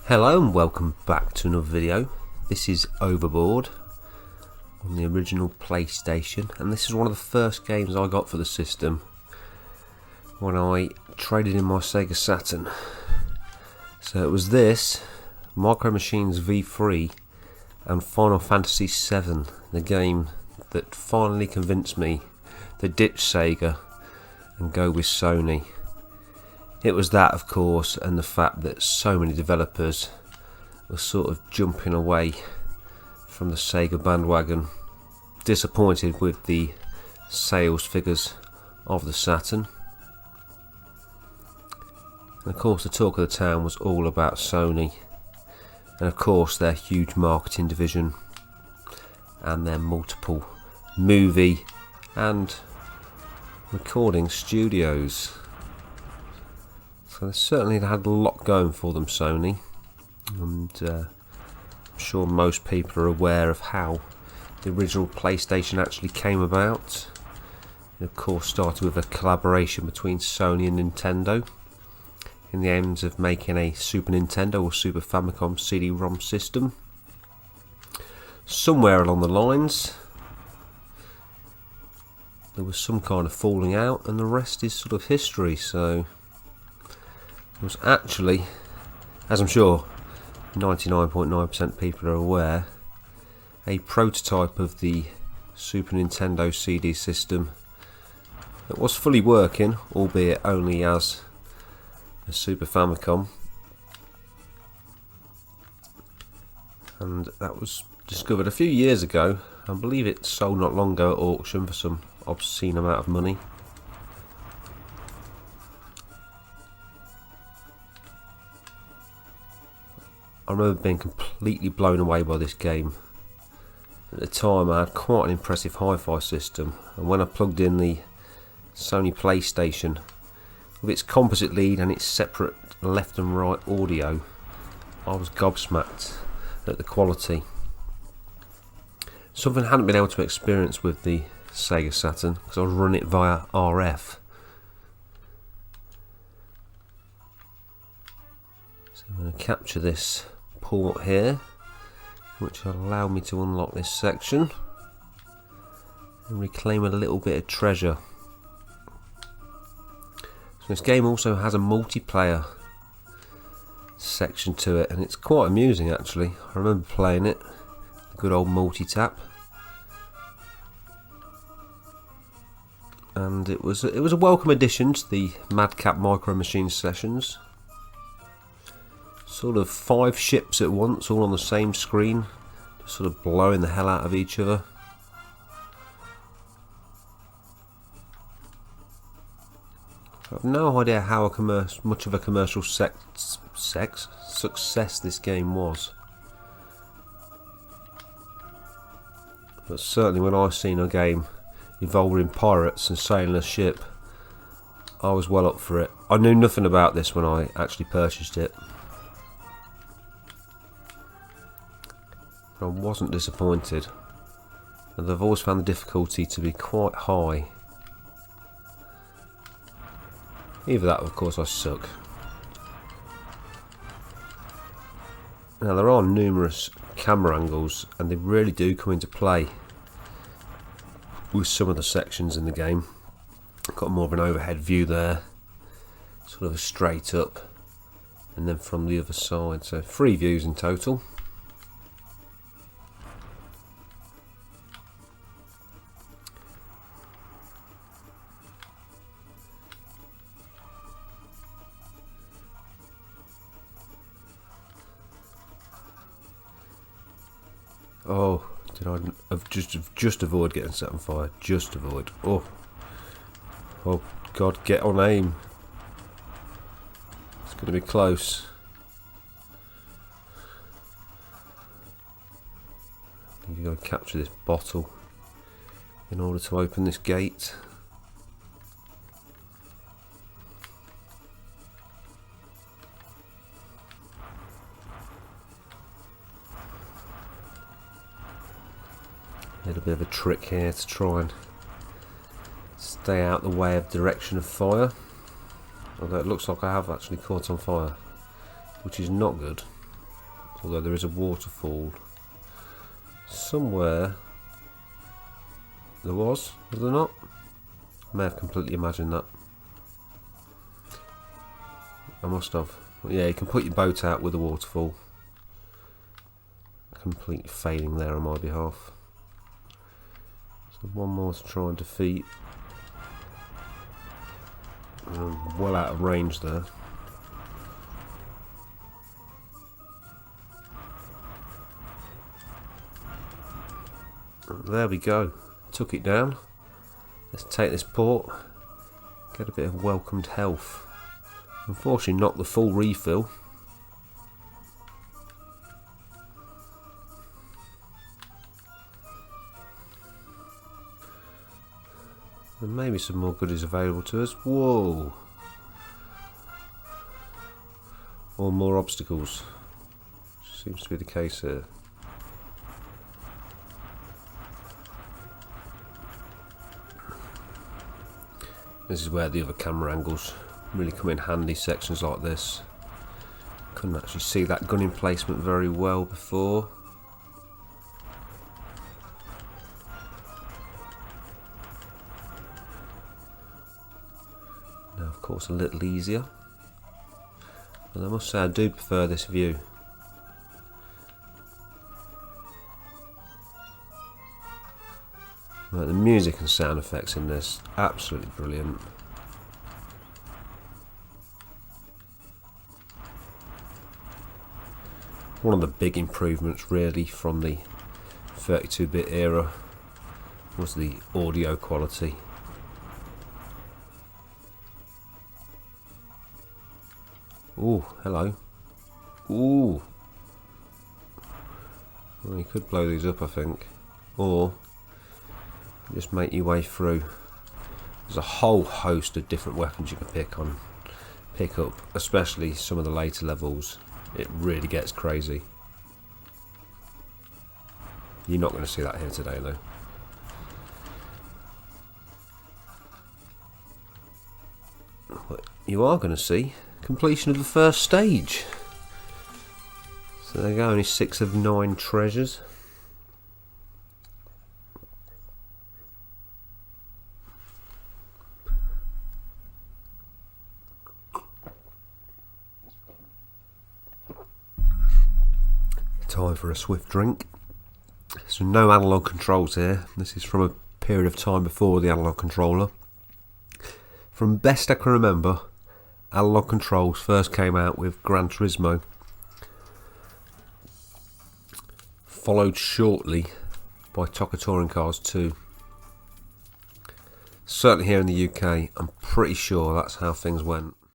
Hello and welcome back to another video. This is Overboard on the original PlayStation, and this is one of the first games I got for the system when I traded in my Sega Saturn. So it was this, Micro Machines V3 and Final Fantasy VII, the game that finally convinced me to ditch Sega and go with Sony. It was that, of course, and the fact that so many developers were sort of jumping away from the Sega bandwagon, disappointed with the sales figures of the Saturn. And of course the talk of the town was all about Sony, and of course their huge marketing division and their multiple movie and recording studios. So they certainly had a lot going for them, Sony, and I'm sure most people are aware of how the original PlayStation actually came about. It of course started with a collaboration between Sony and Nintendo in the aims of making a Super Nintendo or Super Famicom CD-ROM system. Somewhere along the lines there was some kind of falling out, and the rest is sort of history. So it was actually, as I'm sure 99.9% people are aware, a prototype of the Super Nintendo CD system that was fully working, albeit only as a Super Famicom, and that was discovered a few years ago. I believe it sold not long ago at auction for some obscene amount of money. I remember being completely blown away by this game. At the time I had quite an impressive hi-fi system, and when I plugged in the Sony PlayStation with its composite lead and its separate left and right audio, I was gobsmacked at the quality. Something I hadn't been able to experience with the Sega Saturn because I was running it via RF. So I'm going to capture this port here, which will allow me to unlock this section and reclaim a little bit of treasure. So this game also has a multiplayer section to it, and it's quite amusing actually. I remember playing it, the good old multi-tap, and it was a welcome addition to the Madcap Micro Machines sessions. Sort of 5 ships at once, all on the same screen, just sort of blowing the hell out of each other. I have no idea how much of a commercial success this game was, but certainly when I seen a game involving pirates and sailing a ship, I was well up for it. I knew nothing about this when I actually purchased it. I wasn't disappointed, and I've always found the difficulty to be quite high. Either that, of course, I suck. Now there are numerous camera angles, and they really do come into play with some of the sections in the game. I've got more of an overhead view there, sort of a straight up, and then from the other side, so 3 views in total. Oh, did I just avoid getting set on fire? Just avoid. Oh God, get on aim. It's going to be close. You've got to capture this bottle in order to open this gate. A little bit of a trick here to try and stay out the way of direction of fire, although it looks like I have actually caught on fire, which is not good. although there is a waterfall somewhere. There was there not? I may have completely imagined that. I must have. Yeah, you can put your boat out with a waterfall. Completely failing there on my behalf. So one more to try and defeat. I'm well out of range there. There we go. Took it down. Let's take this port. Get a bit of welcomed health. Unfortunately not the full refill. And maybe some more goodies available to us. Whoa! Or more obstacles. Seems to be the case here. This is where the other camera angles really come in handy, sections like this. Couldn't actually see that gun emplacement very well before. Now of course a little easier. But I must say I do prefer this view. Right, the music and sound effects in this, absolutely brilliant. One of the big improvements really from the 32-bit era was the audio quality. Ooh, hello. Ooh. Well, you could blow these up, I think. Or just make your way through. There's a whole host of different weapons you can pick up, especially some of the later levels. It really gets crazy. You're not going to see that here today though. What you are going to see, completion of the first stage. So there you go, only 6 of 9 treasures. Time for a swift drink. So no analog controls here. This is from a period of time before the analog controller. From best I can remember, analog controls first came out with Gran Turismo, followed shortly by TOCA Touring Cars 2. Certainly here in the UK, I'm pretty sure that's how things went.